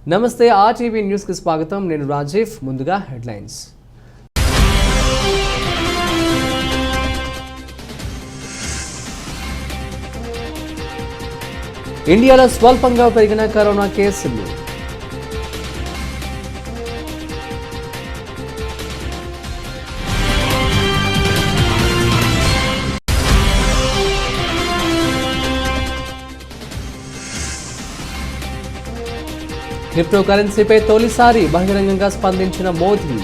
నమస్తే RTV news కి స్వాగతం. నేను రాజీవ్. ముందుగా హెడ్లైన్స్. ఇండియాలో స్వల్పంగా పెరిగిన కరోనా కేసులు. క్రిప్టో కరెన్సీపై తొలిసారి బహిరంగంగా స్పందించిన మోదీ.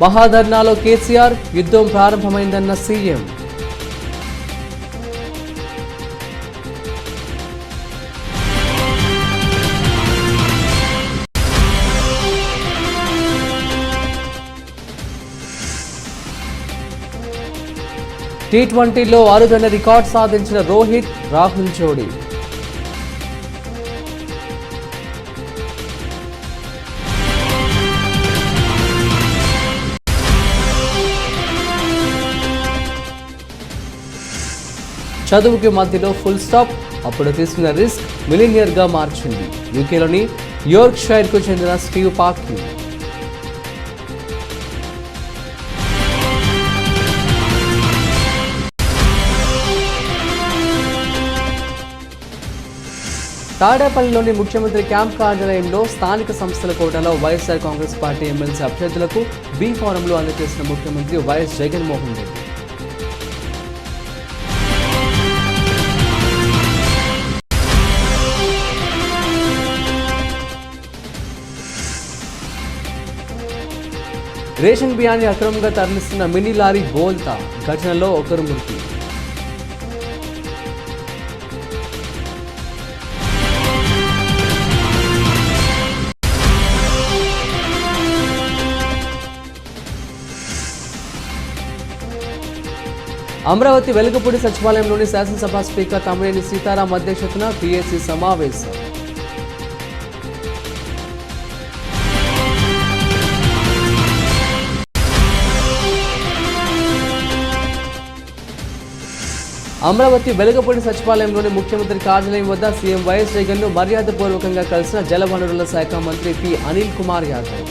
మహాధర్నాలో కేసీఆర్, యుద్ధం ప్రారంభమైందన్న సీఎం. T20లో అరుదైన రికార్డ్ సాధించిన రోహిత్, రాహుల్ జోడీ. చదువుకి మధ్యలో ఫుల్ స్టాప్, అప్పుడు తీసుకున్న రిస్క్ మిలినియర్గా మార్చింది. యూకేలోని యోర్క్షైర్కు చెందిన స్టీవ్ పార్కీ. తాడేపల్లిలోని ముఖ్యమంత్రి క్యాంప్ కార్యాలయంలో స్థానిక సంస్థల కోటాలో వైఎస్ఆర్ కాంగ్రెస్ పార్టీ ఎమ్మెల్సీ అభ్యర్థులకు బి ఫారంలు అందజేసిన ముఖ్యమంత్రి వైఎస్ జగన్మోహన్ రెడ్డి. రేషన్ బియ్యాన్ని అక్రమంగా తరలిస్తున్న మినీ లారీ బోల్తా, ఘటనలో ఒకరు మృతి. అమరావతి వెలుగుపూడి సచివాలయంలోని శాసనసభ స్పీకర్ తమ్మినేని సీతారాం అధ్యక్షతన పీఏసీ సమావేశం. అమరావతి వెలుగుపూడి సచివాలయంలోని ముఖ్యమంత్రి కార్యాలయం వద్ద సీఎం వైఎస్ జగన్ను మర్యాదపూర్వకంగా కలిసిన జలవనరుల శాఖ మంత్రి పి అనిల్ కుమార్ యాదవ్.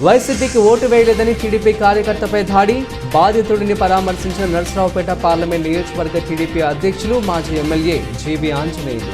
వైసీపీకి ఓటు వేయలేదని టీడీపీ కార్యకర్తపై దాడి, బాధితుడిని పరామర్శించిన నర్సరావుపేట పార్లమెంట్ నియోజకవర్గ టీడీపీ అధ్యక్షులు మాజీ ఎమ్మెల్యే జీబీ ఆంజనేయులు.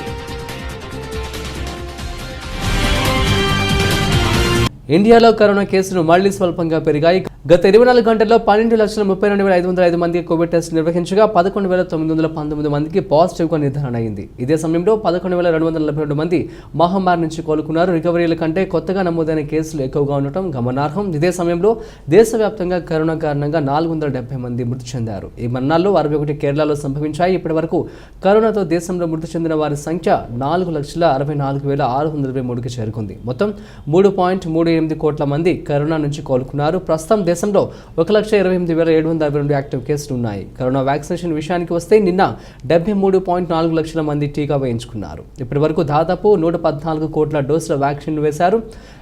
ఇండియాలో కరోనా కేసులు మళ్లీ స్వల్పంగా పెరిగాయి. గత 24 గంటల్లో 12,32,505 మందికి కోవిడ్ టెస్ట్ నిర్వహించగా 11,919 మందికి పాజిటివ్గా నిర్ధారణ అయింది. ఇదే సమయంలో 11,242 మంది మహమ్మారి నుంచి కోలుకున్నారు. రికవరీల కంటే కొత్తగా నమోదైన కేసులు ఎక్కువగా ఉండటం గమనార్హం. ఇదే సమయంలో దేశవ్యాప్తంగా కరోనా కారణంగా 470 మంది మృతి చెందారు. ఈ మరణాల్లో 61 కేరళలో సంభవించాయి. ఇప్పటి వరకు కరోనాతో దేశంలో మృతి చెందిన వారి సంఖ్య 4,64,623కి చేరుకుంది. మొత్తం 3.38 కోట్ల మంది కరోనా నుంచి కోలుకున్నారు. ప్రస్తుతం దేశంలో 1,28,762 యాక్టివ్ కేసులు ఉన్నాయి. కరోనా వ్యాక్సినేషన్ విషయానికి వస్తే నిన్న 73.4 లక్షల మంది టీకా వేయించుకున్నారు. ఇప్పటి వరకు దాదాపు 114 కోట్ల డోసుల వ్యాక్సిన్ వేశారు.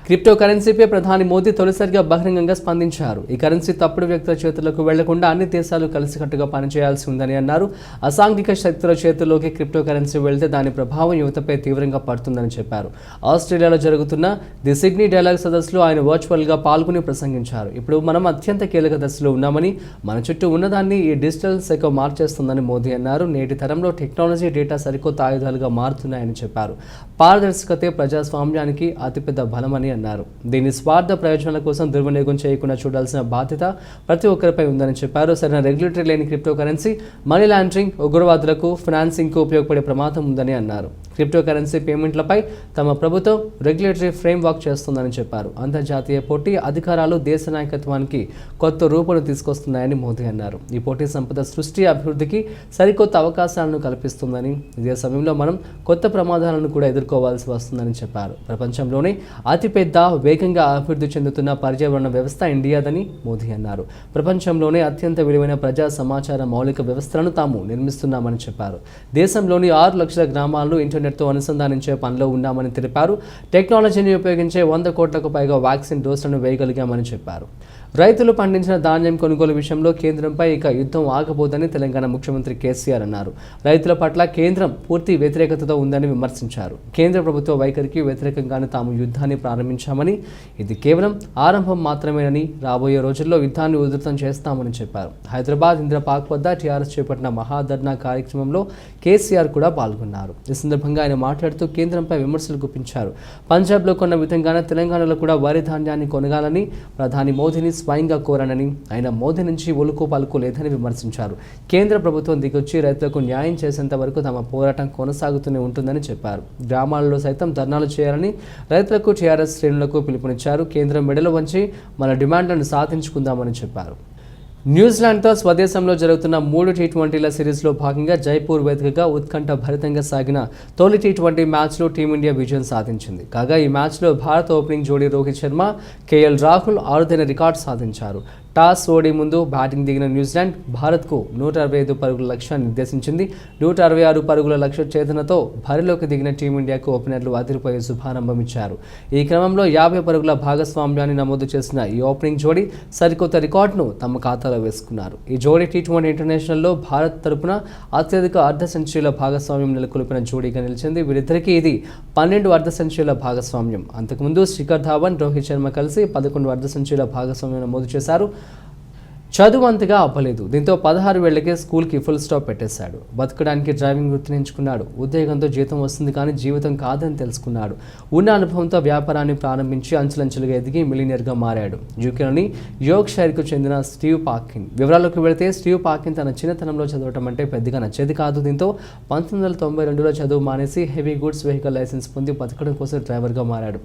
క్రిప్టో కరెన్సీపై ప్రధాని మోదీ తొలిసారిగా బహిరంగంగా స్పందించారు. ఈ కరెన్సీ తప్పుడు వ్యక్తుల చేతులకు వెళ్లకుండా అన్ని దేశాలు కలిసికట్టుగా పనిచేయాల్సి ఉందని అన్నారు. అసాంఘిక శక్తుల చేతుల్లోకి క్రిప్టో కరెన్సీ వెళ్తే దాని ప్రభావం యువతపై తీవ్రంగా పడుతుందని చెప్పారు. ఆస్ట్రేలియాలో జరుగుతున్న ది సిడ్నీ డైలాగ్ సదస్సులో ఆయన వర్చువల్గా పాల్గొని ప్రసంగించారు. ఇప్పుడు మనం అత్యంత కీలక దశలో ఉన్నామని, మన చుట్టూ ఉన్నదాన్ని ఈ డిజిటల్ శాఖ మార్చేస్తుందని మోదీ అన్నారు. నేటి తరంలో టెక్నాలజీ, డేటా సరికొత్త ఆయుధాలుగా మారుతున్నాయని చెప్పారు. పారదర్శకతే ప్రజాస్వామ్యానికి అతిపెద్ద బలమని అన్నారు. దీని స్వార్థ ప్రయోజనాల కోసం దుర్వినియోగం చేయకుండా చూడాల్సిన బాధ్యత ప్రతి ఒక్కరిపై ఉందని చెప్పారు. సరైన రెగ్యులేటరీ లేని క్రిప్టో కరెన్సీ మనీ లాండరింగ్, ఉగ్రవాదులకు ఫైనాన్సింగ్కు ఉపయోగపడే ప్రమాదం ఉందని అన్నారు. క్రిప్టో కరెన్సీ పేమెంట్లపై తమ ప్రభుత్వం రెగ్యులేటరీ ఫ్రేమ్వర్క్ చేస్తుందని చెప్పారు. అంతర్జాతీయ పోటీ అధికారాలు దేశ నాయకత్వానికి కొత్త రూపును తీసుకొస్తున్నాయని మోదీ అన్నారు. ఈ పోటీ సంపద సృష్టి అభివృద్ధికి సరికొత్త అవకాశాలను కల్పిస్తుందని, ఇదే సమయంలో మనం కొత్త ప్రమాదాలను కూడా ఎదుర్కోవాల్సి వస్తుందని చెప్పారు. ప్రపంచంలోనే అతిపెద్ద వేగంగా అభివృద్ధి చెందుతున్న పర్యావరణ వ్యవస్థ ఇండియాదని మోదీ అన్నారు. ప్రపంచంలోనే అత్యంత విలువైన ప్రజా సమాచార మౌలిక వ్యవస్థలను తాము నిర్మిస్తున్నామని చెప్పారు. దేశంలోని 6 లక్షల గ్రామాలను ఇంటర్నెట్తో అనుసంధానించే పనిలో ఉన్నామని తెలిపారు. టెక్నాలజీని ఉపయోగించే 100 కోట్లకు పైగా వ్యాక్సిన్ డోసులను వేయగలిగామని చెప్పారు. రైతులు పండించిన ధాన్యం కొనుగోలు విషయంలో కేంద్రంపై ఇక యుద్ధం ఆగబోదని తెలంగాణ ముఖ్యమంత్రి కేసీఆర్ అన్నారు. రైతుల పట్ల కేంద్రం పూర్తి వ్యతిరేకతతో ఉందని విమర్శించారు. కేంద్ర ప్రభుత్వ వైఖరికి వ్యతిరేకంగానే తాము యుద్ధాన్ని ప్రారంభించామని, ఇది కేవలం ఆరంభం మాత్రమేనని, రాబోయే రోజుల్లో యుద్ధాన్ని ఉధృతం చేస్తామని చెప్పారు. హైదరాబాద్ ఇంద్రపార్క్ వద్ద టీఆర్ఎస్ చేపట్టిన మహాధర్నా కార్యక్రమంలో కేసీఆర్ కూడా పాల్గొన్నారు. ఈ సందర్భంగా ఆయన మాట్లాడుతూ కేంద్రంపై విమర్శలు గుప్పించారు. పంజాబ్లో కొన్న విధంగానే తెలంగాణలో కూడా వరి ధాన్యాన్ని కొనగాలని ప్రధాని మోదీని స్వయంగా కోరానని, ఆయన మోదీ నుంచి ఒలుకు పలుకు లేదని విమర్శించారు. కేంద్ర ప్రభుత్వం దిగొచ్చి రైతులకు న్యాయం చేసేంత వరకు తమ పోరాటం కొనసాగుతూనే ఉంటుందని చెప్పారు. గ్రామాలలో సైతం ధర్నాలు చేయాలని రైతులకు టీఆర్ఎస్ శ్రేణులకు పిలుపునిచ్చారు. కేంద్రం మెడలు వంచి మన డిమాండ్లను సాధించుకుందామని చెప్పారు. న్యూజిలాండ్తో స్వదేశంలో జరుగుతున్న 3 టీ20ల సిరీస్లో భాగంగా జైపూర్ వేదికగా ఉత్కంఠ భరితంగా సాగిన తొలి టీ20 మ్యాచ్లో టీమిండియా విజయం సాధించింది. కాగా ఈ మ్యాచ్లో భారత్ ఓపెనింగ్ జోడీ రోహిత్ శర్మ, కేఎల్ రాహుల్ అరుదైన రికార్డు సాధించారు. టాస్ ఓడి ముందు బ్యాటింగ్ దిగిన న్యూజిలాండ్ భారత్కు 165 పరుగుల లక్ష్యాన్ని నిర్దేశించింది. 166 పరుగుల లక్ష్య ఛేదనతో బరిలోకి దిగిన టీమిండియాకు ఓపెనర్లు అదిరిపోయే శుభారంభం ఇచ్చారు. ఈ క్రమంలో 50 పరుగుల భాగస్వామ్యాన్ని నమోదు చేసిన ఈ ఓపెనింగ్ జోడీ సరికొత్త రికార్డును తమ ఖాతాలో వేసుకున్నారు. ఈ జోడీ టీ20 ఇంటర్నేషనల్లో భారత్ తరపున అత్యధిక అర్ధ సెంచరీల భాగస్వామ్యం నెలకొల్పిన జోడీగా నిలిచింది. వీరిద్దరికీ ఇది 12 అర్ధ సెంచరీల భాగస్వామ్యం. అంతకుముందు శిఖర్ ధావన్, రోహిత్ శర్మ కలిసి 11 అర్ధ సెంచరీల భాగస్వామ్యం నమోదు చేశారు. చదువు అంతగా అవ్వలేదు. దీంతో 16 ఏళ్లకే స్కూల్కి ఫుల్ స్టాప్ పెట్టేశాడు. బతకడానికి డ్రైవింగ్ వృత్తిని ఎంచుకున్నాడు. ఉద్యోగంతో జీతం వస్తుంది కానీ జీవితం కాదని తెలుసుకున్నాడు. ఉన్న అనుభవంతో వ్యాపారాన్ని ప్రారంభించి అంచెలంచెలుగా ఎదిగి మిలినియర్గా మారాడు. యూకేలోని యోర్క్షైర్కు చెందిన స్టీవ్ పార్కిన్. వివరాల్లోకి వెళితే స్టీవ్ పార్కిన్ తన చిన్నతనంలో చదవటం అంటే పెద్దగా నచ్చేది కాదు. దీంతో 1992లో చదువు మానేసి హెవీ గూడ్స్ వెహికల్ లైసెన్స్ పొంది బతకడం కోసం డ్రైవర్గా మారాడు.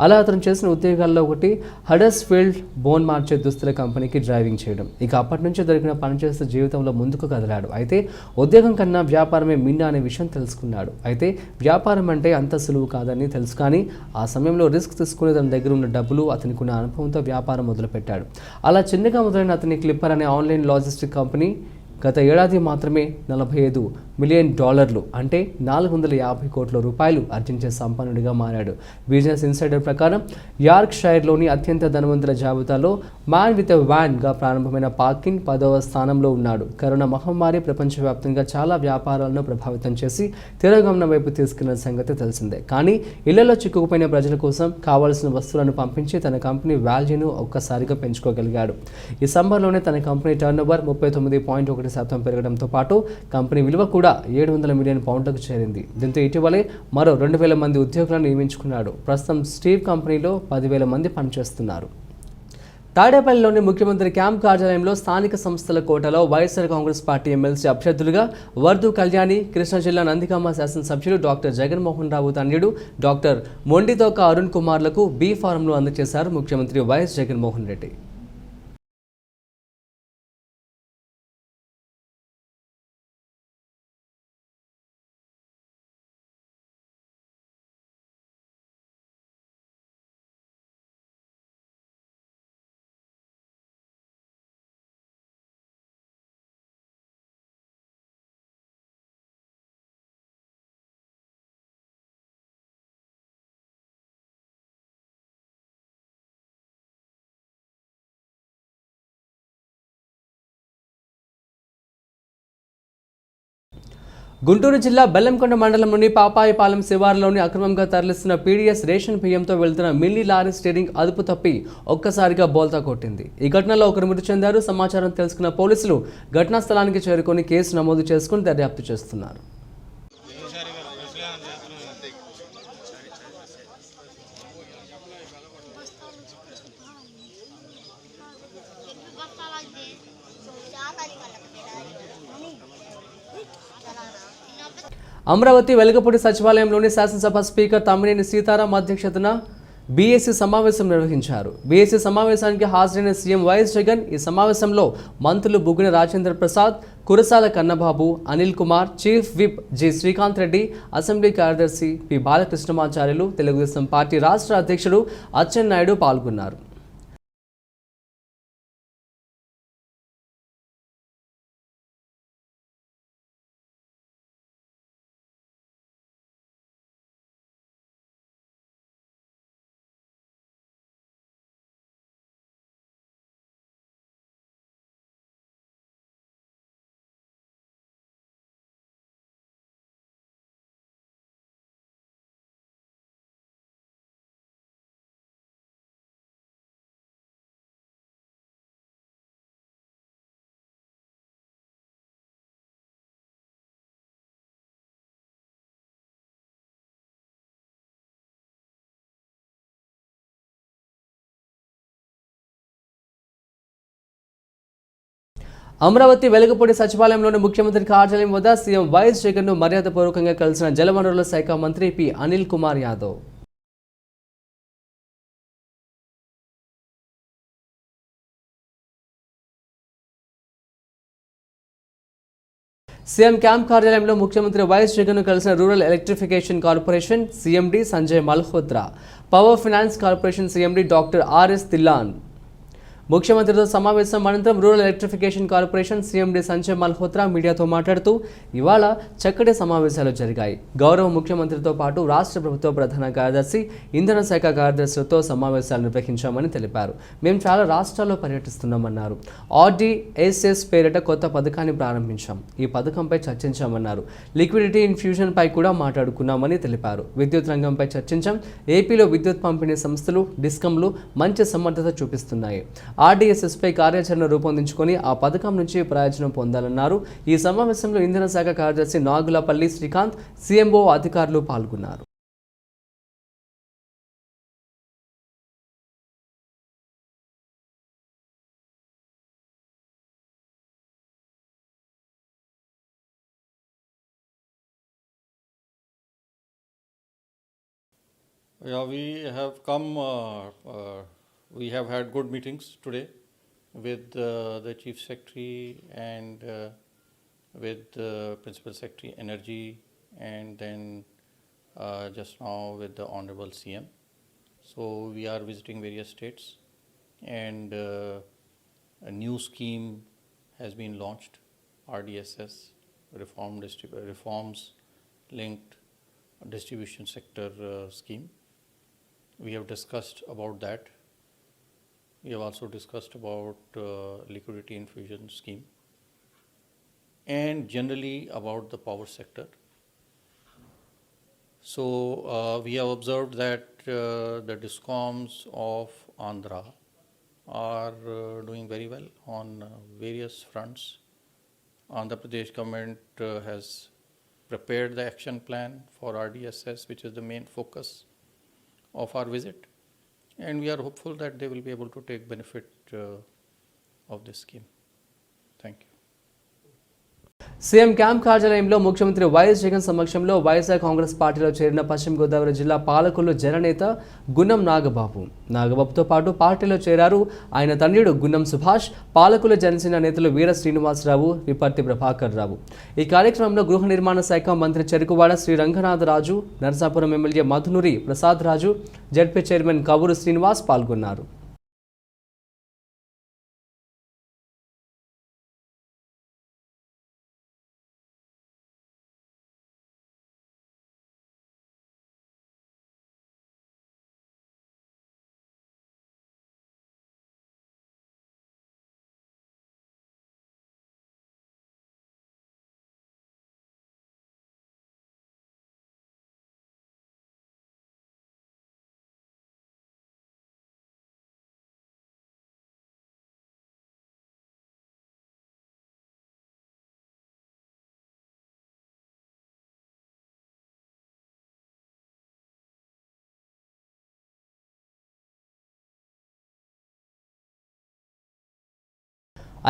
అలా అతను చేసిన ఉద్యోగాల్లో ఒకటి హడర్స్ఫీల్డ్ బోన్ మార్చే దుస్తుల కంపెనీకి డ్రైవింగ్ చేయడం. ఇక అప్పటి నుంచి దొరికిన పని చేస్తూ జీవితంలో ముందుకు కదిలాడు. అయితే ఉద్యోగం కన్నా వ్యాపారమే మిన్న అనే విషయం తెలుసుకున్నాడు. అయితే వ్యాపారం అంటే అంత సులువు కాదని తెలుసు, కానీ ఆ సమయంలో రిస్క్ తీసుకుని తన దగ్గర ఉన్న డబ్బులు, అతనికి ఉన్న అనుభవంతో వ్యాపారం మొదలుపెట్టాడు. అలా చిన్నగా మొదలైన అతని క్లిప్పర్ అనే ఆన్లైన్ లాజిస్టిక్ కంపెనీ గత ఏడాది మాత్రమే $45 మిలియన్ అంటే 450 కోట్ల రూపాయలు ఆర్జించే సంపన్నుడిగా మారాడు. బిజినెస్ ఇన్సైడర్ ప్రకారం యార్క్షైర్లోని అత్యంత ధనవంతుల జాబితాలో మ్యాన్ విత్ ఎ వ్యాన్గా ప్రారంభమైన పార్కిన్ 10వ స్థానంలో ఉన్నాడు. కరోనా మహమ్మారి ప్రపంచవ్యాప్తంగా చాలా వ్యాపారాలను ప్రభావితం చేసి తిరోగమనం వైపు తీసుకెళ్లిన సంగతి తెలిసిందే. కానీ ఇళ్లలో చిక్కుకుపోయిన ప్రజల కోసం కావాల్సిన వస్తువులను పంపించి తన కంపెనీ వాల్యూను ఒక్కసారిగా పెంచుకోగలిగాడు. ఈ సమ్మర్లోనే తన కంపెనీ టర్నోవర్ 39.1% పెరగడంతో పాటు కంపెనీ విలువ కూడా $700 మిలియన్ చేరింది. దీంతో ఇటీవలే మరో 2,000 మంది ఉద్యోగులను నియమించుకున్నాడు. ప్రస్తుతం స్టీవ్ కంపెనీలో 10,000 మంది పనిచేస్తున్నారు. తాడేపల్లిలోని ముఖ్యమంత్రి క్యాంప్ కార్యాలయంలో స్థానిక సంస్థల కోటాలో వైఎస్ఆర్ కాంగ్రెస్ పార్టీ ఎమ్మెల్సీ అభ్యర్థులుగా వర్ధు కళ్యాణి, కృష్ణా జిల్లా నందిగామ శాసనసభ్యులు డాక్టర్ జగన్మోహన్ రావు తనయుడు డాక్టర్ మొండితోక అరుణ్ కుమార్లకు బి ఫారంను అందజేశారు ముఖ్యమంత్రి వైఎస్ జగన్మోహన్ రెడ్డి. గుంటూరు జిల్లా బెల్లంకొండ మండలంలోని పాపాయిపాలెం శివారులోని అక్రమంగా తరలిస్తున్న పీడీఎస్ రేషన్ బియ్యంతో వెళ్తున్న మినీ లారీ స్టీరింగ్ అదుపు తప్పి ఒక్కసారిగా బోల్తా కొట్టింది. ఈ ఘటనలో ఒకరు మృతి చెందారు. సమాచారం తెలుసుకున్న పోలీసులు ఘటనా స్థలానికి చేరుకొని కేసు నమోదు చేసుకుని దర్యాప్తు చేస్తున్నారు. అమరావతి వెలగపూడి సచివాలయంలోని శాసనసభ స్పీకర్ తమ్మినేని సీతారాం అధ్యక్షతన బీఏసీ సమావేశం నిర్వహించారు. బీఏసీ సమావేశానికి హాజరైన సీఎం వైఎస్ జగన్ ఈ సమావేశంలో మంత్రులు Buggana Rajendra Prasad, Kurasala Kannababu, Anil Kumar, chief whip G Srikanth Reddy, assembly కార్యదర్శి పి బాలకృష్ణమాచార్యులు, తెలుగుదేశం పార్టీ రాష్ట్ర అధ్యక్షుడు అచ్చెన్నాయుడు పాల్గొన్నారు. అమరావతి వెలగపూడి సచివాలయంలోని ముఖ్యమంత్రి కార్యాలయం వద్ద సీఎం వైఎస్ జగన్ను మర్యాదపూర్వకంగా కలిసిన జలవనరుల శాఖ మంత్రి P Anil Kumar Yadav. CM camp కార్యాలయంలో ముఖ్యమంత్రి వైఎస్ జగన్ను కలిసిన rural electrification corporation CMD Sanjay Malhotra, power finance corporation CMD doctor RS Dhillon. ముఖ్యమంత్రితో సమావేశం అనంతరం rural electrification corporation CMD Sanjay Malhotra మీడియాతో మాట్లాడుతూ ఇవాళ చక్కటి సమావేశాలు జరిగాయి. గౌరవ ముఖ్యమంత్రితో పాటు రాష్ట్ర ప్రభుత్వ ప్రధాన కార్యదర్శి, ఇంధన శాఖ కార్యదర్శులతో సమావేశాలు నిర్వహించామని తెలిపారు. మేము చాలా రాష్ట్రాల్లో పర్యటిస్తున్నామన్నారు. ఆర్డీఎస్ఎస్ పేరిట కొత్త పథకాన్ని ప్రారంభించాం. ఈ పథకంపై చర్చించామన్నారు. లిక్విడిటీ ఇన్ఫ్యూజన్ పై కూడా మాట్లాడుకున్నామని తెలిపారు. విద్యుత్ రంగంపై చర్చించాం. ఏపీలో విద్యుత్ పంపిణీ సంస్థలు, డిస్కంలు మంచి సమర్థత చూపిస్తున్నాయి. ఆర్డీఎస్ఎస్పై కార్యాచరణ రూపొందించుకొని ఆ పథకం నుంచి ప్రయోజనం పొందాలన్నారు. ఈ సమావేశంలో ఇంధన శాఖ కార్యదర్శి నాగులపల్లి శ్రీకాంత్, సీఎంఓ అధికారులు పాల్గొన్నారు. Yeah, we have had good meetings today with the Chief Secretary and with the Principal Secretary Energy, and then just now with the Honorable CM. So we are visiting various states, and a new scheme has been launched, RDSS, reforms linked distribution sector scheme. We have discussed about that. We have also discussed about liquidity infusion scheme and generally about the power sector. So we have observed that the DISCOMs of Andhra are doing very well on various fronts. Andhra Pradesh government has prepared the action plan for RDSS, which is the main focus of our visit, and we are hopeful that they will be able to take benefit of this scheme. Thank you. CM camp కార్యాలయంలో ముఖ్యమంత్రి YS Jagan సమక్షంలో వైఎస్ఆర్ కాంగ్రెస్ పార్టీలో చేరిన పశ్చిమ గోదావరి జిల్లా పాలకొల్లు జననేత గున్నం నాగబాబుతో పాటు పార్టీలో చేరారు ఆయన తండ్రి గున్నం సుభాష్, పాలకొల్లు జనసేన నేతలు వీర శ్రీనివాసరావు, విపర్తి ప్రభాకర్ రావు. ఈ కార్యక్రమంలో గృహ నిర్మాణ శాఖ మంత్రి చెరుకువాడ శ్రీ రంగనాథరాజు, నరసాపురం ఎమ్మెల్యే మధునూరి ప్రసాద్ రాజు, జడ్పీ చైర్మన్ కవూరు శ్రీనివాస్ పాల్గొన్నారు.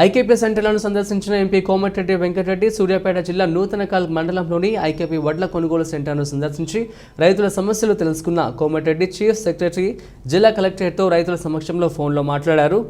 ఐకేపీ సెంటర్లను సందర్శించిన ఎంపీ కోమటిరెడ్డి వెంకటరెడ్డి సూర్యాపేట జిల్లా నూతనకాల్ మండలంలోని ఐకేపీ వడ్ల కొనుగోలు సెంటర్ను సందర్శించి రైతుల సమస్యలు తెలుసుకున్న కోమటిరెడ్డి చీఫ్ సెక్రటరీ జిల్లా కలెక్టరేట్తో రైతుల సమక్షంలో ఫోన్లో మాట్లాడారు.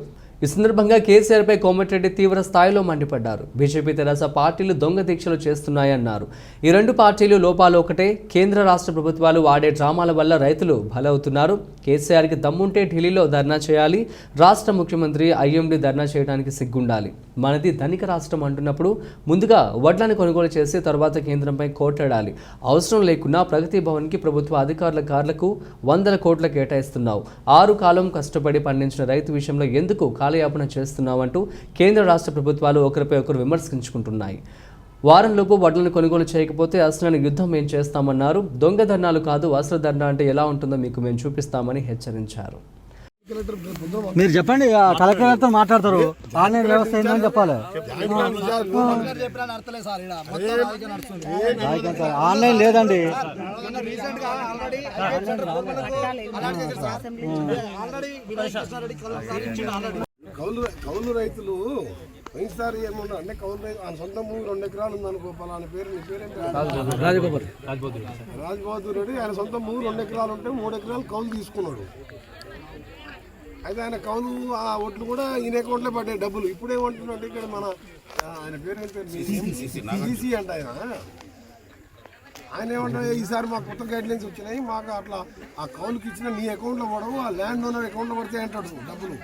ఈ సందర్భంగా కేసీఆర్పై కోమటిరెడ్డి తీవ్ర స్థాయిలో మండిపడ్డారు. బీజేపీ తెరాస పార్టీలు దొంగ దీక్షలు చేస్తున్నాయన్నారు. ఈ రెండు పార్టీలు లోపాలు ఒకటే. కేంద్ర రాష్ట్ర ప్రభుత్వాలు ఆడే డ్రామాల వల్ల రైతులు బలవుతున్నారు. కేసీఆర్కి దమ్ముంటే ఢిల్లీలో ధర్నా చేయాలి. రాష్ట్ర ముఖ్యమంత్రి ఐఎండీ ధర్నా చేయడానికి సిగ్గుండాలి. మనది ధనిక రాష్ట్రం అంటున్నప్పుడు ముందుగా వడ్లను కొనుగోలు చేసి తర్వాత కేంద్రంపై కోట్లాడాలి. అవసరం లేకున్నా ప్రగతి భవన్కి ప్రభుత్వ అధికారుల కార్లకు 100 కోట్లు కేటాయిస్తున్నావు. 6 కాలం కష్టపడి పండించిన రైతు విషయంలో ఎందుకు కాలయాపన చేస్తున్నావంటూ కేంద్ర రాష్ట్ర ప్రభుత్వాలు ఒకరిపై ఒకరు విమర్శించుకుంటున్నాయి. వారంలోపు వడ్లను కొనుగోలు చేయకపోతే అసలు యుద్ధం ఏం చేస్తామన్నారు. దొంగ ధర్నాలు కాదు, అసలు ధర్నా అంటే ఎలా ఉంటుందో మీకు మేము చూపిస్తామని హెచ్చరించారు. మీరు చెప్పండి, కలెక్టర్తో మాట్లాడతారు. ఆన్లైన్ వ్యవస్థ ఏంటని చెప్పాలి. ఆన్లైన్ లేదండి. కౌలు రైతులు పోయినసారి ఏమన్నా అంటే కౌలు రైతు ఆయన సొంత భూమి 2 ఎకరాలు ఉందనుకో, పలానా పేరు నీ పేరేంటి రాజ్బహదూర్ రెడ్డి. ఆయన సొంత భూమి 2 ఎకరాలు ఉంటే 3 ఎకరాలు కౌలు తీసుకున్నాడు. అయితే ఆయన కౌలు ఆ ఓట్లు కూడా ఈయన అకౌంట్లో పడ్డాయి డబ్బులు. ఇప్పుడు ఏమంటున్నాడు ఇక్కడ మన ఆయన పేరు సీసీ అంట ఆయన ఏమంటారు, ఈసారి మాకు కొత్త గైడ్ లైన్స్ వచ్చినాయి, మాకు అట్లా ఆ కౌలుకి ఇచ్చిన నీ అకౌంట్లో పడవు, ఆ ల్యాండ్ ఓనర్ అకౌంట్లో పడితే అంటాడు డబ్బులు.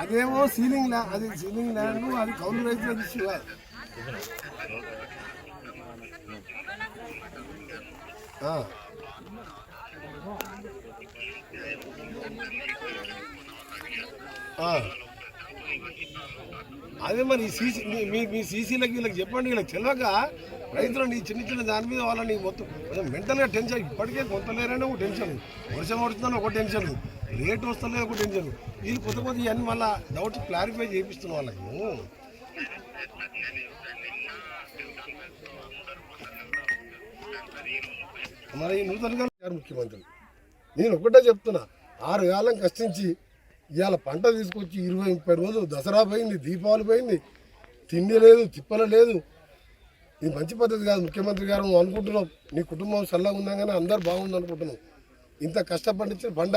అదేమో సీలింగ్ ల్యాండ్, అది సీలింగ్ ల్యాండ్, అది కౌలు రైతుల ఇష్యూ. అదే మరి సీసీ మీ సీసీలకి వీళ్ళకి చెప్పండి. వీళ్ళకి తెలియక రైతులు నీ చిన్న చిన్న దాని మీద వాళ్ళని మొత్తం మెంటల్గా టెన్షన్. ఇప్పటికే కొంత లేరని ఒక టెన్షన్, వర్షం పడుతుందని ఒక టెన్షన్, రేటు వస్తలేదు ఒక టెన్షన్. వీళ్ళు కొత్త కొత్త ఇవన్నీ మళ్ళీ డౌట్స్ క్లారిఫై చేయిస్తున్నాం వాళ్ళకి. మరి నూతనంగా ముఖ్యమంత్రి నేను ఒకటే చెప్తున్నా, 6 కాలం కష్టించి ఇవాళ పంట తీసుకొచ్చి 20-30 రోజులు దసరా పోయింది, దీపావళి పోయింది, తిండి లేదు, తిప్పల లేదు. ఇది మంచి పద్ధతి కాదు. ముఖ్యమంత్రి గారు నువ్వు అనుకుంటున్నావు నీ కుటుంబం చల్లగా ఉన్నా కానీ అందరు బాగుంది అనుకుంటున్నావు. ఇంత కష్టపడించిన పంట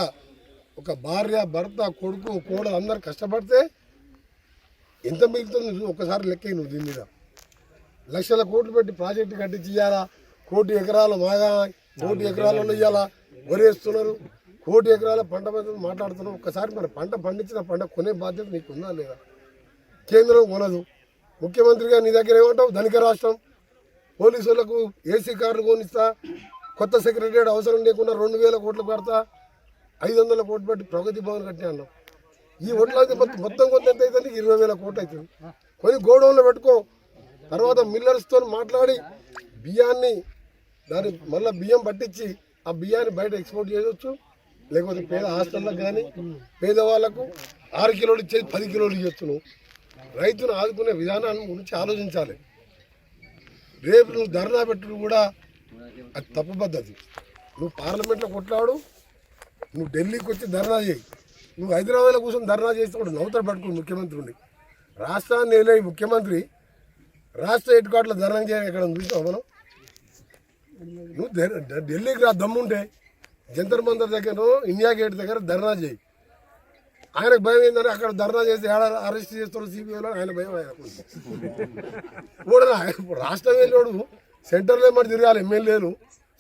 ఒక భార్య, భర్త, కొడుకు, కోడలు అందరు కష్టపడితే ఎంత మిగులుతుంది ఒకసారి లెక్క. నువ్వు దీని మీద లక్షల కోట్లు పెట్టి ప్రాజెక్టు కట్టించి ఇవ్వాలా, 1 కోటి ఎకరాలు మాగా 1 కోటి ఎకరాలలో ఇవ్వాలా వరేస్తున్నారు, 1 కోటి ఎకరాల పంట మీద మాట్లాడుతున్నాం. ఒక్కసారి మన పంట పండించిన పంట కొనే బాధ్యత నీకు ఉందా లేదా? కేంద్రం కొనదు. ముఖ్యమంత్రిగా నీ దగ్గర ఏమంటావు, ధనిక రాష్ట్రం, పోలీసులకు ఏసీ కార్లు కొనిస్తా, కొత్త సెక్రటరియట్ అవసరం లేకుండా 2000 కోట్లు కడతా, 500 కోట్లు పెట్టి ప్రగతి భవన్ కట్టినా అన్నావు. ఈ ఓట్లు అయితే మొత్తం కొంత ఎంత అవుతుంది? 20,000 కోట్లు అవుతుంది. కొని గోడౌన్లో పెట్టుకో. తర్వాత మిల్లర్స్తో మాట్లాడి బియ్యాన్ని దాని మళ్ళీ బియ్యం పట్టించి ఆ బియ్యాన్ని బయట ఎక్స్పోర్ట్ చేయవచ్చు. లేకపోతే పేద హాస్టళ్ళకు కానీ పేదవాళ్లకు 6 కిలోలు ఇచ్చేది 10 కిలోలు ఇవ్వచ్చు. నువ్వు రైతును ఆదుకునే విధానాన్ని గురించి ఆలోచించాలి. రేపు నువ్వు ధర్నా పెట్టుడు కూడా అది తప్పు పద్ధతి. నువ్వు పార్లమెంట్లో కొట్లాడు, నువ్వు ఢిల్లీకి వచ్చి ధర్నా చేయి. నువ్వు హైదరాబాద్లో కూర్చొని ధర్నా చేస్తే కూడా నవ్వుతాడు పట్టుకుని ముఖ్యమంత్రి ఉండి. రాష్ట్రాన్ని వెళ్ళే ముఖ్యమంత్రి రాష్ట్ర హెడ్ క్వార్టర్లో ధర్నా చేయాలి. ఎక్కడ చూసావు మనం? నువ్వు ఢిల్లీకి రా, దమ్ముంటే జంతర్ మంతర్ దగ్గర, ఇండియా గేట్ దగ్గర ధర్నా చేయి. ఆయనకు భయం ఏంటంటే అక్కడ ధర్నా చేసి అరెస్ట్ చేస్తారు సిబిఐలో, ఆయన భయం. కూడా రాష్ట్రం వెళ్ళాడు సెంటర్లో మరి తిరగాలి. ఎమ్మెల్యేలు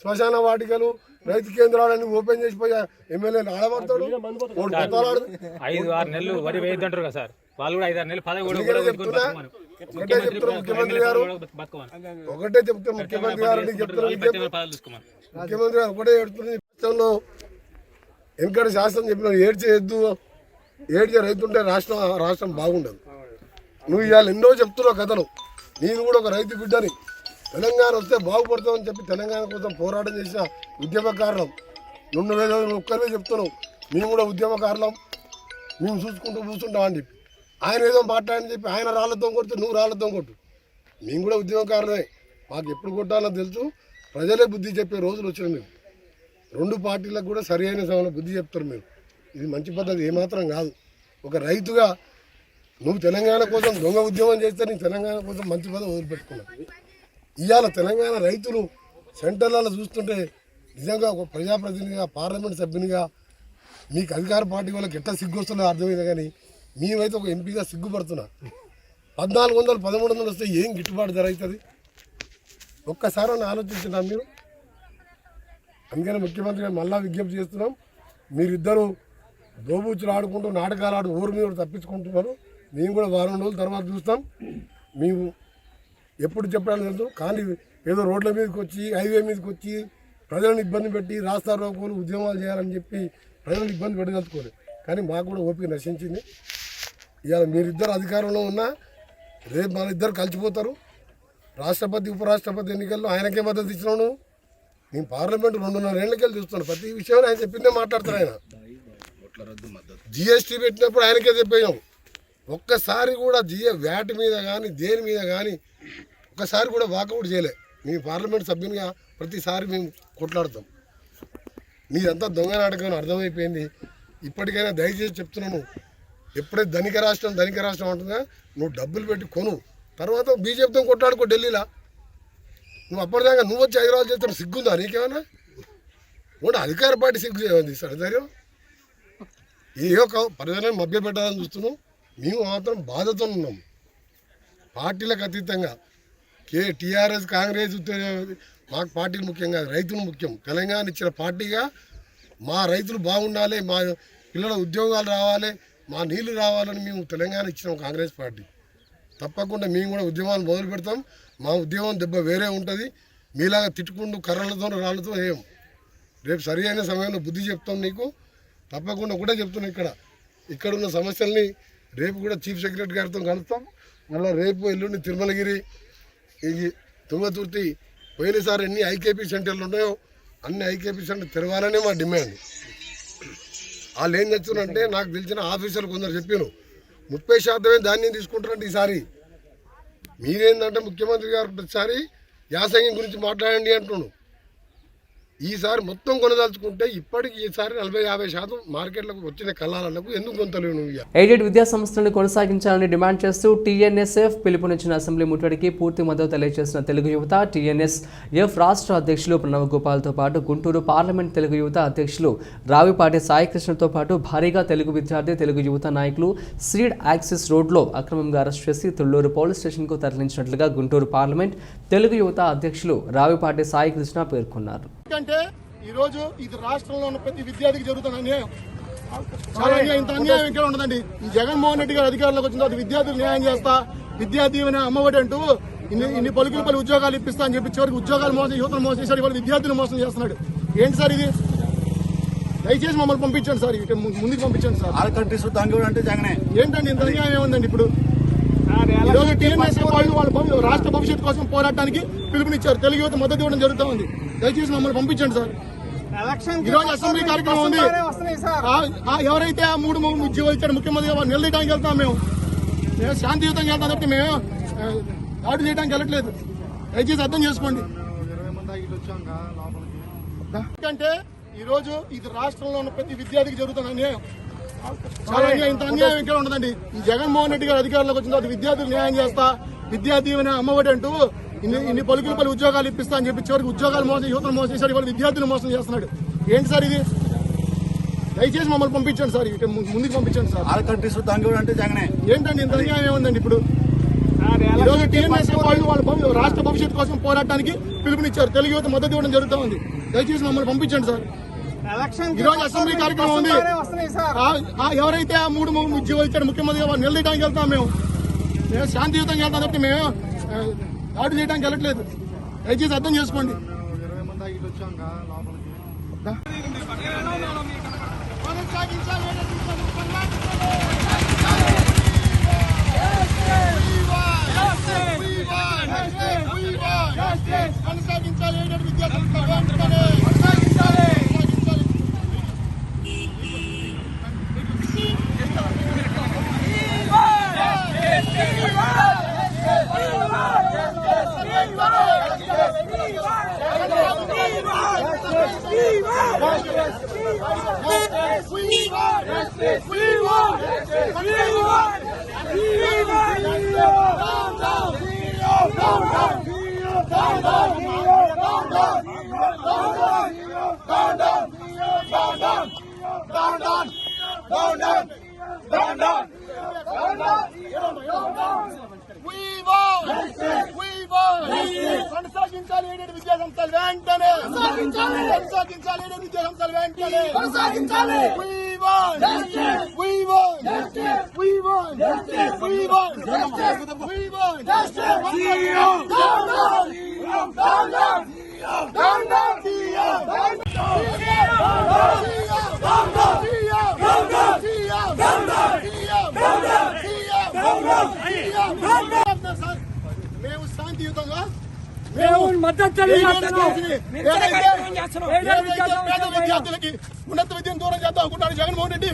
శ్మశాన వాటికలు, రైతు కేంద్రాలన్నీ ఓపెన్ చేసిపోయా ఎమ్మెల్యేలు ఆడబడతాడు. 5-6 నెలలు వరి వేయద్దంటారు కదా సార్, వాళ్ళు కూడా 5-6 నెలలు ఒకటే చెప్తారు ముఖ్యమంత్రి గారు, ఒకటే చెప్తే ముఖ్యమంత్రి గారు చెప్తారు. ముఖ్యమంత్రి గారు ఒకటే చెప్తుంది, రాష్ట్రంలో వెనకటి శాస్త్రం చెప్పిన ఏడ్చేయద్దు, ఏడ్చే రైతుంటే రాష్ట్రం బాగుండదు. నువ్వు ఇవాళ ఎన్నో చెప్తున్నావు కథలు. నేను కూడా ఒక రైతు బిడ్డని, తెలంగాణ వస్తే బాగుపడతామని చెప్పి తెలంగాణ కోసం పోరాటం చేసిన ఉద్యమకారులం. నువ్వు ఒక్కరే చెప్తున్నావు మేము కూడా ఉద్యమకారులం, మేము చూసుకుంటూ కూర్చుంటామని చెప్పి. ఆయన ఏదో మాట్లాడని చెప్పి ఆయన రాళ్ళతో కొడుతూ నువ్వు రాళ్ళతో కొట్టు. మేము కూడా ఉద్యమకారులమే, మాకు ఎప్పుడు కొట్టాలో తెలుసు. ప్రజలే బుద్ధి చెప్పే రోజులు వచ్చినాయి. మీరు 2 పార్టీలకు కూడా సరి అయిన సమయంలో బుద్ధి చెప్తారు. మీరు ఇది మంచి పద్ధతి ఏమాత్రం కాదు. ఒక రైతుగా నువ్వు తెలంగాణ కోసం దొంగ ఉద్యమం చేస్తే నీ తెలంగాణ కోసం మంచి పదవి వదిలిపెట్టుకున్నావు. ఇవాళ తెలంగాణ రైతులు సెంటర్లలో చూస్తుంటే నిజంగా ఒక ప్రజాప్రతినిధిగా పార్లమెంట్ సభ్యునిగా మీకు అధికార పార్టీ వాళ్ళకి ఎట్లా సిగ్గు వస్తుందో అర్థమైంది. కానీ మేమైతే ఒక ఎంపీగా సిగ్గుపడుతున్నా. 1400, 1300 వస్తే ఏం గిట్టుబాటు ధర అవుతుంది? ఒక్కసారి ఆలోచించినా మీరు? అందుకని ముఖ్యమంత్రి మళ్ళా విజ్ఞప్తి చేస్తున్నాం, మీరిద్దరూ దోబూచులు ఆడుకుంటూ నాటకాలు ఆడు ఊరు మీద తప్పించుకుంటున్నారు. మేము కూడా వారం రోజుల తర్వాత చూస్తాం. మేము ఎప్పుడు చెప్పడానికి తెలుసు, కానీ ఏదో రోడ్ల మీదకి వచ్చి హైవే మీదకి వచ్చి ప్రజలను ఇబ్బంది పెట్టి రాస్తా రోకోలు ఉద్యమాలు చేయాలని చెప్పి ప్రజలను ఇబ్బంది పెట్టదలుచుకోలేదు. కానీ మాకు కూడా ఓపిక నశించింది. ఇవాళ మీరిద్దరు అధికారంలో ఉన్నా రేపు మన ఇద్దరు కలిసిపోతారు. రాష్ట్రపతి ఉపరాష్ట్రపతి ఎన్నికల్లో ఆయనకే మద్దతు ఇచ్చినాను. నేను పార్లమెంట్ 2.5 ఏళ్ళకెళ్ళి చూస్తున్నాను. ప్రతి విషయం ఆయన చెప్పిందే మాట్లాడతారు. ఆయన జిఎస్టీ పెట్టినప్పుడు ఆయనకే చెప్పాం. ఒక్కసారి కూడా వ్యాట్ మీద కానీ దేని మీద కానీ ఒక్కసారి కూడా వాకౌట్ చేయలే. మీ పార్లమెంట్ సభ్యునిగా ప్రతిసారి మేము కొట్లాడతాం. మీదంతా దొంగ నాటకం అర్థమైపోయింది. ఇప్పటికైనా దయచేసి చెప్తున్నాను, ఎప్పుడైతే ధనిక రాష్ట్రం అంటుందా, నువ్వు డబ్బులు పెట్టి కొను, తర్వాత బీజేపీతో కొట్లాడుకో ఢిల్లీలో. నువ్వు అప్పటిదాకా నువ్వు వచ్చి హైదరాబాద్ చేస్తాను సిగ్గుందా నీకేమన్నా? కూడా అధికార పార్టీ సిగ్గు చేయమంది సార్ ధైర్యం. ఏ ఒక ప్రజలను మభ్య పెట్టాలని చూస్తున్నాం. మేము మాత్రం బాధతో ఉన్నాం. పార్టీలకు అతీతంగా టీఆర్ఎస్ కాంగ్రెస్ మాకు పార్టీలు ముఖ్యం కాదు, రైతులు ముఖ్యం. తెలంగాణ ఇచ్చిన పార్టీగా మా రైతులు బాగుండాలి, మా పిల్లల ఉద్యోగాలు రావాలి, మా నీళ్లు రావాలని మేము తెలంగాణ ఇచ్చినాం కాంగ్రెస్ పార్టీ. తప్పకుండా మేము కూడా ఉద్యమాలు మొదలు పెడతాం. మా ఉద్యమం దెబ్బ వేరే ఉంటుంది. మీలాగా తిట్టుకుంటూ కర్రలతో రాళ్ళతో ఏం. రేపు సరి అయిన సమయంలో బుద్ధి చెప్తాం నీకు. తప్పకుండా కూడా చెప్తున్నాం, ఇక్కడున్న సమస్యల్ని రేపు కూడా చీఫ్ సెక్రటరీ గారితో కలుస్తాం. మళ్ళీ రేపు ఎల్లుండి తిరుమలగిరి, ఈ తుంగతుర్తి, పోయినసారి ఎన్ని ఐకేపీ సెంటర్లు ఉన్నాయో అన్ని ఐకేపీ సెంటర్ తెరవాలనే మా డిమాండ్. వాళ్ళు ఏం చేస్తున్నారంటే, నాకు తెలిసిన ఆఫీసర్లు కొందరు చెప్పాను 30% ధాన్యం తీసుకుంటారంటే ఈసారి. మీరేందంటే ముఖ్యమంత్రి గారు ప్రతిసారి యాసంగి గురించి మాట్లాడండి అంటున్నాను. ఈసారి మొత్తం కొనదలుచుకుంటే ఇప్పటికి ఈసారి 40-50% మార్కెట్లకు వచ్చిన కళాలకు ఎందుకు కొంతలేవు? ఎయిడెడ్ విద్యా సంస్థలను కొనసాగించాలని డిమాండ్ చేస్తూ టీఎన్ఎస్ఎఫ్ పిలుపునిచ్చిన అసెంబ్లీ ముట్టడికి పూర్తి మద్దతు తెలియజేసిన తెలుగు యువత టీఎన్ఎస్ఎఫ్ రాష్ట్ర అధ్యక్షులు ప్రణవ్ గోపాల్తో పాటు గుంటూరు పార్లమెంట్ తెలుగు యువత అధ్యక్షులు రావిపాటి సాయికృష్ణతో పాటు భారీగా తెలుగు విద్యార్థి తెలుగు యువత నాయకులు సీడ్ యాక్సిస్ రోడ్లో అక్రమంగా అరెస్ట్ చేసి తుళ్లూరు పోలీస్ స్టేషన్కు తరలించినట్లుగా గుంటూరు పార్లమెంట్ తెలుగు యువత అధ్యక్షులు రావిపాటి సాయికృష్ణ పేర్కొన్నారు. ఎందుకంటే ఈరోజు ఇది రాష్ట్రంలో ఉన్న ప్రతి విద్యార్థికి జరుగుతున్న అన్యాయం. చాలా అన్యాయం. ఇంత అన్యాయం ఇక్కడ ఉండదండి. ఈ జగన్మోహన్ రెడ్డి గారు అధికారంలోకి వచ్చిన తర్వాత విద్యార్థులు న్యాయం చేస్తా, విద్యా దీవెన అమ్మఒడి అంటూ ఇన్ని పలుకులు ఉద్యోగాలు ఇప్పిస్తా అని చెప్పి చివరికి ఉద్యోగాలు మోసం, యువతను మోసం చేశాడు. ఇవాళ విద్యార్థులు మోసం చేస్తున్నాడు. ఏంటి సార్ ఇది? దయచేసి మమ్మల్ని పంపించండి సార్, ఇక ముందుకు పంపించండి సార్. ఏంటండి ఇంత అన్యాయం ఏముందండి? ఇప్పుడు ఈరోజు టీఎన్ఎస్ వాళ్ళు రాష్ట్ర భవిష్యత్తు కోసం పోరాటానికి పిలుపునిచ్చారు. తెలుగు యువత మద్దతు ఇవ్వడం జరుగుతూ ఉంది. దయచేసి మమ్మల్ని పంపించండి సార్. ఈరోజు అసెంబ్లీ కార్యక్రమం ఉంది. ఎవరైతే ఆ 3 ఉద్యోగాలు ఇచ్చాడు ముఖ్యమంత్రి వారు నిలదీయడానికి వెళ్తాం. మేము శాంతియుతంగా వెళ్తాం తప్పి మేము దాడి చేయడానికి వెళ్ళట్లేదు. దయచేసి అర్థం చేసుకోండి. ఎందుకంటే ఈరోజు ఇది రాష్ట్రంలో ఉన్న ప్రతి విద్యార్థికి జరుగుతున్న అన్యాయం. చాలా అన్యాయం. ఇంత అన్యాయం ఇక్కడ ఉండదండి. ఈ జగన్మోహన్ రెడ్డి గారు అధికారంలోకి వచ్చిన తర్వాత విద్యార్థులు న్యాయం చేస్తా, విద్యా దీవెన అమ్మఒడి అంటూ ఇన్ని పలుకులు ఉద్యోగాలు ఇప్పిస్తా అని చెప్పి చివరికి ఉద్యోగాలు మోసం, యువతను మోసం చేశాడు. ఇవాళ విద్యార్థులు మోసం చేస్తున్నాడు. ఏంటి సార్ ఇది? దయచేసి మమ్మల్ని పంపించండి సార్, ఇక ముందుకు పంపించండి సార్. ఏంటండి ఇంత అన్యాయం ఏముందండి? ఇప్పుడు ఈరోజు టీఎన్ఎస్ వాళ్ళు రాష్ట్ర భవిష్యత్తు కోసం పోరాటానికి పిలుపునిచ్చారు. తెలుగు యువత మద్దతు ఇవ్వడం జరుగుతూ ఉంది. దయచేసి మమ్మల్ని పంపించండి సార్. ఈరోజు అసెంబ్లీ కార్యక్రమం ఉంది. ఎవరైతే ఆ 3 ఉద్యోగాలు ఇచ్చాడు ముఖ్యమంత్రి వారు నిలదీయడానికి వెళ్తాం. మేము శాంతియుతంగా వెళ్తాం తప్పి మేము దాడి చేయడానికి వెళ్ళట్లేదు. దయచేసి అర్థం చేసుకోండి. We want కొనసాగించాలి ఎయిడెడ్ విద్యా సంస్థలు వెంటనే కొనసాగించాలి ఎయిడెడ్ విద్యా సంస్థలు వెంటనే కొనసాగించాలి మేము శాంతియుతంగా పేద విద్యార్థులకి ఉన్నత విద్యను దూరం చేద్దాం అనుకుంటాడు జగన్మోహన్ రెడ్డి.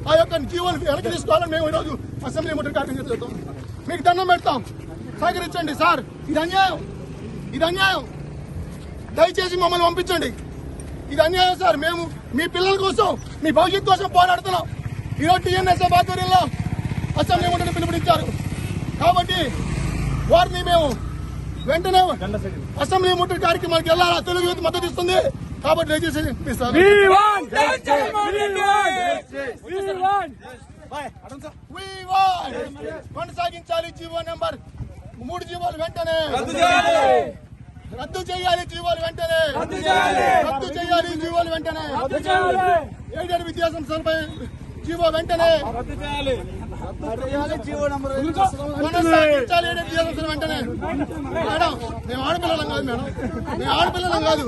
ఆ యొక్క జీవోలు వెనక్కి తీసుకోవాలని మేము ఈరోజు అసెంబ్లీ ముట్టడి కార్యక్రమం చేద్దాం. మీకు దండం పెడతాం, సహకరించండి సార్. ఇది అన్యాయం, ఇది అన్యాయం. దయచేసి మమ్మల్ని పంపించండి. ఇది అన్యాయం సార్. మేము మీ పిల్లల కోసం, మీ భవిష్యత్తు కోసం పోరాడుతున్నాం. ఈరోజు టీఎన్ఎస్ఎఫ్ ఆధ్వర్యంలో అసెంబ్లీ ముట్టడి పిలుపునిచ్చారు కాబట్టి వారిని మేము వెంటనే అసెంబ్లీ ముట్టడి కార్యక్రమానికి వెళ్ళాలా. తెలుగు యువత మద్దతు ఇస్తుంది కాబట్టి దయచేసి కొనసాగించాలి. జీవో నెంబర్ 3 జీవోలు వెంటనే రద్దు చేయాలి. జీవోలు వెంటనే రద్దు చేయాలి. జీవోలు వెంటనే ఎయిడెడ్ విద్యా సంస్థలపై జీవో వెంటనే కొనసాగించాలి. ఎయిడెడ్ విద్యా సంస్థలు వెంటనే. మేడం, మేము ఆడపిల్లలం కాదు మేడం, మేము ఆడపిల్లలం కాదు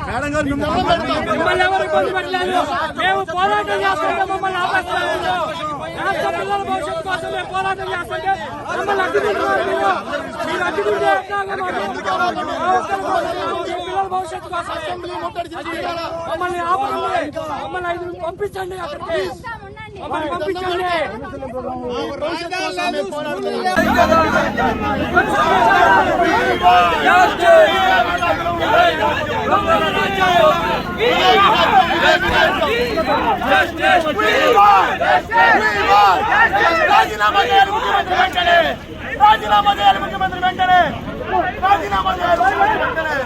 మేడం గారు. మిమ్మల్ని ఎవరు ఇబ్బంది పెట్టలేదు. మేము పోరాటం చేస్తుంటే మమ్మల్ని ఆపేస్తున్నారు. రాష్ట్ర పిల్లల భవిష్యత్తు కోసం మేము పోరాటం చేస్తుంటే మమ్మల్ని అడ్డుకుంటున్నారు. మీరు అడ్డుకుంటే పిల్లల భవిష్యత్తు కోసం మమ్మల్ని ఆపండి. మమ్మల్ని 5 పంపించండి అక్కడికి. మమ్మల్ని పంపించండి. రాజీనామా చేయాలి ముఖ్యమంత్రి వెంటనే. రాజీనామా చేయాలి ముఖ్యమంత్రి వెంటనే. రాజీనామా చేయాలి ముఖ్యమంత్రి వెంటనే.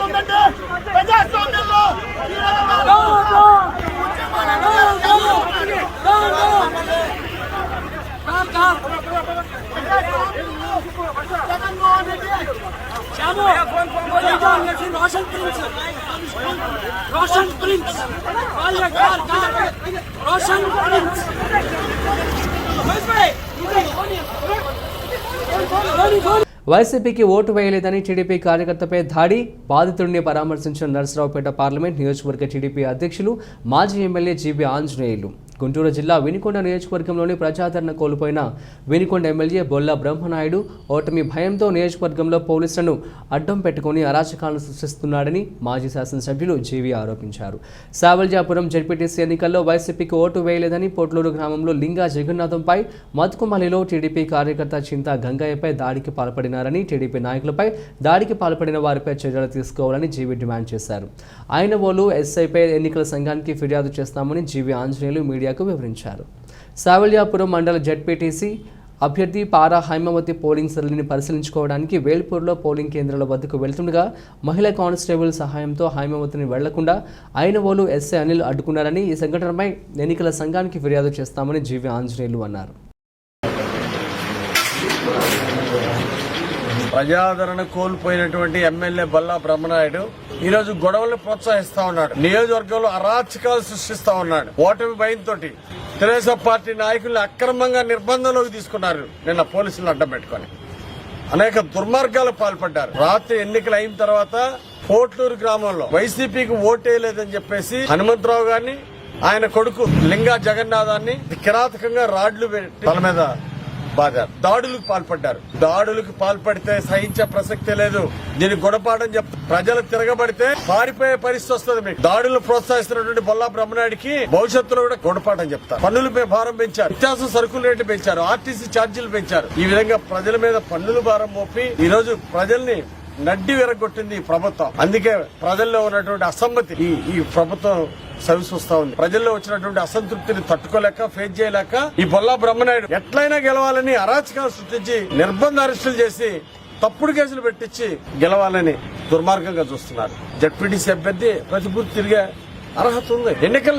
ఉందంటే ప్రజాస్వామ్యంలో Jaganmohan Reddy Roshan prince Roshan prince Roshan prince వైసీపీకి ఓటు వేయలేదని టీడీపీ కార్యకర్తపై దాడి, బాధితుడిని పరామర్శించిన నర్సరావుపేట పార్లమెంట్ నియోజకవర్గ టీడీపీ అధ్యక్షులు మాజీ ఎమ్మెల్యే జీబీ ఆంజనేయులు. గుంటూరు జిల్లా వినుకొండ నియోజకవర్గంలోని ప్రజాదరణ కోల్పోయిన వినుకొండ ఎమ్మెల్యే బొల్ల బ్రహ్మనాయుడు ఓటమి భయంతో నియోజకవర్గంలో పోలీసులను అడ్డం పెట్టుకుని అరాచకాలను సృష్టిస్తున్నాడని మాజీ శాసనసభ్యులు జీవి ఆరోపించారు. సావల్జాపురం జెడ్పీటీసీ ఎన్నికల్లో వైసీపీకి ఓటు వేయలేదని పోట్లూరు గ్రామంలో లింగా జగన్నాథంపై, మతుకుమల్లిలో టీడీపీ కార్యకర్త చింతా గంగయ్యపై దాడికి పాల్పడినారని, టీడీపీ నాయకులపై దాడికి పాల్పడిన వారిపై చర్యలు తీసుకోవాలని జీవి డిమాండ్ చేశారు. ఆయనవోలు ఎస్ఐపై ఎన్నికల సంఘానికి ఫిర్యాదు చేస్తామని జీవి ఆంజనేయులు మీడియాకు వివరించారు. సావల్యాపురం మండల జెడ్పీటీసీ అభ్యర్థి పారా హైమావతి పోలింగ్ సరళిని పరిశీలించుకోవడానికి వేల్పూర్లో పోలింగ్ కేంద్రాల వద్దకు వెళ్తుండగా మహిళా కానిస్టేబుల్ సహాయంతో హైమావతిని వెళ్లకుండా ఆయనవోలు ఎస్ఐ అనిల్ అడ్డుకున్నారని, ఈ సంఘటనపై ఎన్నికల సంఘానికి ఫిర్యాదు చేస్తామని జీవి ఆంజనేయులు అన్నారు. ప్రజాదరణ కోల్పోయినటువంటి ఎమ్మెల్యే బొల్లా బ్రహ్మనాయుడు ఈరోజు గొడవలు ప్రోత్సహిస్తా ఉన్నాడు. నియోజకవర్గంలో అరాచకాలు సృష్టిస్తా ఉన్నాడు. ఓటమి భయంతో తెలుగుదేశం పార్టీ నాయకుల్ని అక్రమంగా నిర్బంధంలోకి తీసుకున్నారు. నిన్న పోలీసులను అడ్డం పెట్టుకుని అనేక దుర్మార్గాలకు పాల్పడ్డారు. రాత్రి ఎన్నికలు అయిన తర్వాత పోట్లూరు గ్రామంలో వైసీపీకి ఓటేయలేదని చెప్పేసి హనుమంతరావు గారిని, ఆయన కొడుకు లింగా జగన్నాథాన్ని కిరాతకంగా రాడ్లు పెట్టి తల మీద బాధారు. దాడులకు పాల్పడ్డారు. దాడులకు పాల్పడితే సహించే ప్రసక్తే లేదు. దీనికి గుణపాఠం చెప్తా. ప్రజలు తిరగబడితే పారిపోయే పరిస్థితి వస్తుంది. మీకు దాడులు ప్రోత్సహిస్తున్నటువంటి బొల్లా బ్రహ్మనాయుడికి భవిష్యత్తులో కూడా గుణపాఠం చెప్తారు. పన్నులపై భారం పెంచారు, నిత్యావసర సరుకుల రేట్లు పెంచారు, ఆర్టీసీ ఛార్జీలు పెంచారు. ఈ విధంగా ప్రజల మీద పన్నుల భారం మోపి ఈ రోజు ప్రజల్ని నడ్డి విరగొట్టింది ఈ ప్రభుత్వం. అందుకే ప్రజల్లో ఉన్నటువంటి అసమ్మతి ఈ ప్రభుత్వం సవిచూస్తా ఉంది. ప్రజల్లో వచ్చినటువంటి అసంతృప్తిని తట్టుకోలేక, ఫేస్ చేయలేక ఈ బొల్లా బ్రహ్మనాయుడు ఎట్లయినా గెలవాలని అరాచకాలు సృష్టించి నిర్బంధ అరెస్టులు చేసి తప్పుడు కేసులు పెట్టించి గెలవాలని దుర్మార్గంగా చూస్తున్నారు. జడ్పీటీసీ అభ్యర్థి ప్రతిపూర్తి తిరిగే అర్హత ఉంది. ఎన్నికల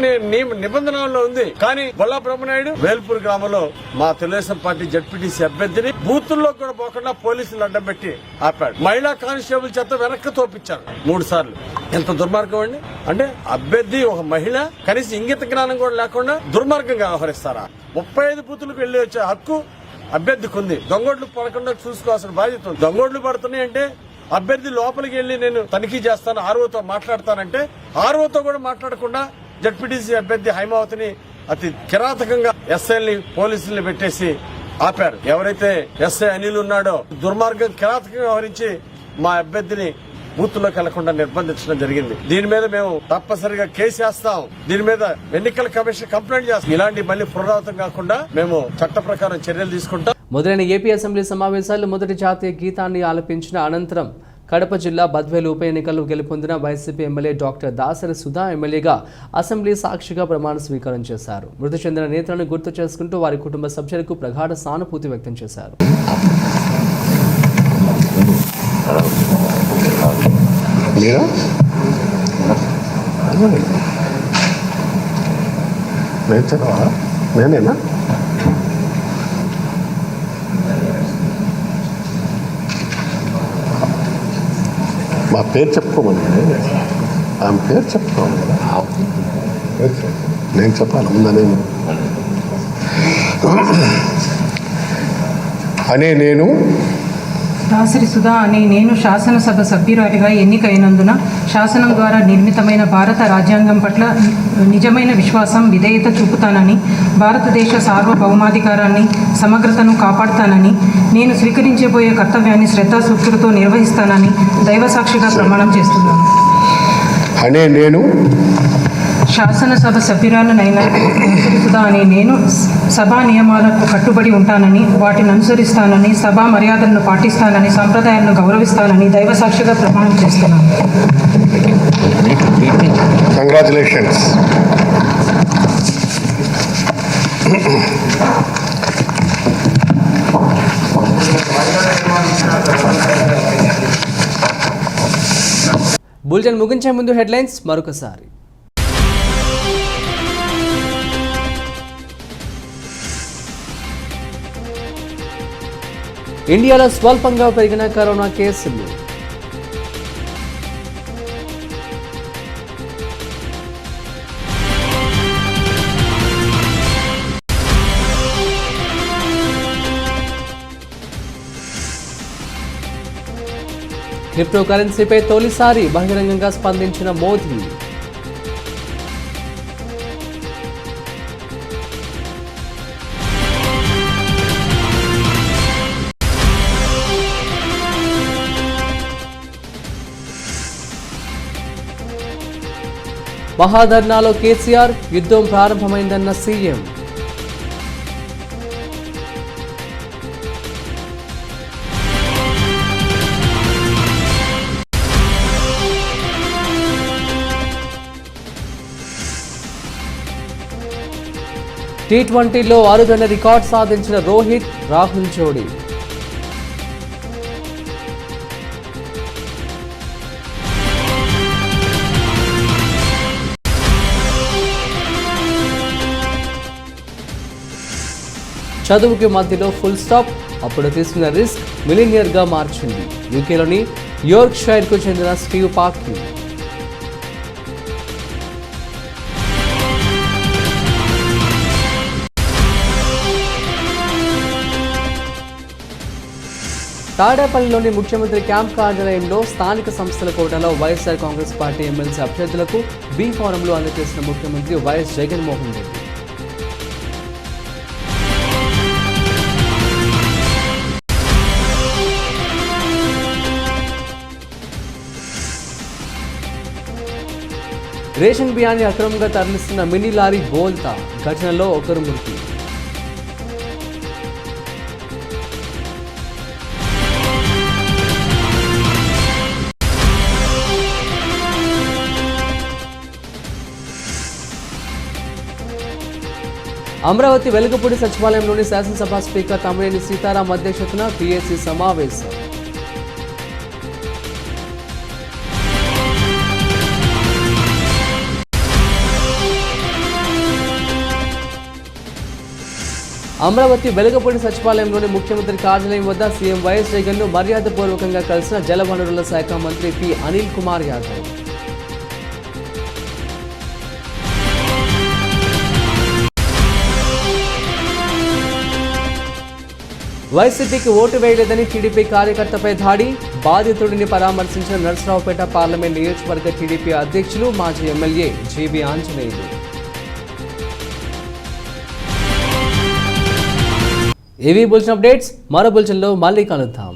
నిబంధనల్లో ఉంది. కానీ బొల్లా బ్రహ్మనాయుడు వేల్పూర్ గ్రామంలో మా తెలుగుదేశం పార్టీ జడ్పీటీసీ అభ్యర్థిని బూతుల్లో కూడా పోకుండా పోలీసులు అడ్డం పెట్టి ఆపాడు. మహిళా కానిస్టేబుల్ చేత వెనక్కి తోపించారు 3 సార్లు. ఎంత దుర్మార్గం అండి! అంటే అభ్యర్థి ఒక మహిళ కనీసం ఇంగిత జ్ఞానం కూడా లేకుండా దుర్మార్గంగా వ్యవహరిస్తారా? 35 బూతులకు వెళ్లి వచ్చే హక్కు అభ్యర్థికి ఉంది. దొంగోట్లు పడకుండా చూసుకోవాల్సిన బాధ్యత ఉంది. దొంగోట్లు పడుతున్నాయంటే అభ్యర్థి లోపలికి వెళ్లి నేను తనిఖీ చేస్తాను, ఆర్ఓతో మాట్లాడతానంటే ఆర్ఓతో కూడా మాట్లాడకుండా జడ్పీటీసీ అభ్యర్థి హైమావతిని అతి కిరాతకంగా ఎస్ఐల్ని పోలీసుల్ని పెట్టేసి ఆపారు. ఎవరైతే ఎస్ఐ అనిల్ ఉన్నాడో దుర్మార్గం కిరాతకంగా వ్యవహరించి మా అభ్యర్థిని బూత్లోకి వెళ్లకుండా నిర్బంధించడం జరిగింది. దీని మీద మేము తప్పనిసరిగా కేసు వేస్తాం. దీని మీద ఎన్నికల కమిషన్ కంప్లైంట్ చేస్తాం. ఇలాంటి మళ్ళీ పునరావృతం కాకుండా మేము చట్ట ప్రకారం చర్యలు తీసుకుంటాం. మొదలైన ఏపీ అసెంబ్లీ సమావేశాల్లో మొదటి జాతీయ గీతాన్ని ఆలపించిన అనంతరం కడప జిల్లా బద్వేలు ఉప ఎన్నికల్లో గెలుపొందిన YCP MLA doctor Dasari Sudha ఎమ్మెల్యేగా అసెంబ్లీ సాక్షిగా ప్రమాణ స్వీకారం చేశారు. మృతి చెందిన నేతలను గుర్తు చేసుకుంటూ వారి కుటుంబ సభ్యులకు ప్రగాఢ సానుభూతి వ్యక్తం చేశారు. నేనేనా మా పేరు చెప్పుకోమని ఆమె పేరు చెప్పుకోవాలి కదా. నేను చెప్పాలి ముందా? నేను దాసరి సుధా అనే నేను శాసనసభ సభ్యురాలిగా ఎన్నికైనందున శాసనం ద్వారా నిర్మితమైన భారత రాజ్యాంగం పట్ల నిజమైన విశ్వాసం, విధేయత చూపుతానని, భారతదేశ సార్వభౌమాధికారాన్ని, సమగ్రతను కాపాడుతానని, నేను స్వీకరించబోయే కర్తవ్యాన్ని శ్రద్ధాసూక్తులతో నిర్వహిస్తానని దైవసాక్షిగా ప్రమాణం చేస్తున్నాను. శాసనసభ సభ్యురాలనైన దాసరి సుధా అనే నేను సభా నియమాలకు కట్టుబడి ఉంటానని, వాటిని అనుసరిస్తానని, సభా మర్యాదలను పాటిస్తానని, సంప్రదాయాలను గౌరవిస్తానని దైవసాక్షిగా ప్రమాణం చేస్తున్నాను. కంగ్రాచులేషన్స్. బులెటిన్ ముగించే ముందు హెడ్లైన్స్ మరొకసారి. ఇండియాలో స్వల్పంగా పెరిగిన కరోనా కేసులు. క్రిప్టో కరెన్సీపై తొలిసారి బహిరంగంగా స్పందించిన మోదీ. మహాధర్నాలో కేసీఆర్, యుద్ధం ప్రారంభమైందన్న సీఎం. T20లో అరుదైన రికార్డ్ సాధించిన రోహిత్, రాహుల్ జోడీ. చదువుకి మధ్యలో ఫుల్ స్టాప్, అప్పుడు తీసుకున్న రిస్క్ మిలినియర్గా మార్చింది. యూకేలోని యోర్క్ షైర్కు చెందిన స్టీవ్ పార్కి. తాడేపల్లిలోని ముఖ్యమంత్రి క్యాంప్ కార్యాలయంలో స్థానిక సంస్థల కోటాలో వైఎస్ఆర్ కాంగ్రెస్ పార్టీ ఎమ్మెల్సీ అభ్యర్థులకు బీ ఫారంలు అందజేసిన ముఖ్యమంత్రి వైఎస్ జగన్మోహన్ రెడ్డి. రేషన్ బియ్యాన్ని అక్రమంగా తరలిస్తున్న మినీ లారీ బోల్తా, ఘటనలో ఒకరు మృతి. అమరావతి వెలుగుపూడి సచివాలయంలోని శాసనసభ స్పీకర్ తమ్మినేని సీతారాం అధ్యక్షతన పీఏసీ సమావేశం. అమరావతి వెలుగుపూడి సచివాలయంలోని ముఖ్యమంత్రి కార్యాలయం వద్ద సీఎం వైఎస్ జగన్ను మర్యాదపూర్వకంగా కలిసిన జలవనరుల శాఖ మంత్రి పి అనిల్ కుమార్ యాదవ్. వైసీపీకి ఓటు వేయలేదని టీడీపీ కార్యకర్తపై దాడి, బాధితుడిని పరామర్శించిన నర్సరావుపేట పార్లమెంట్ నియోజకవర్గ టీడీపీ అధ్యక్షులు మాజీ ఎమ్మెల్యే జీబీ ఆంజనేయులు. ఇవి బులెటిన్ అప్డేట్స్. మరో బులెటిన్లో మళ్ళీ కలుద్దాం.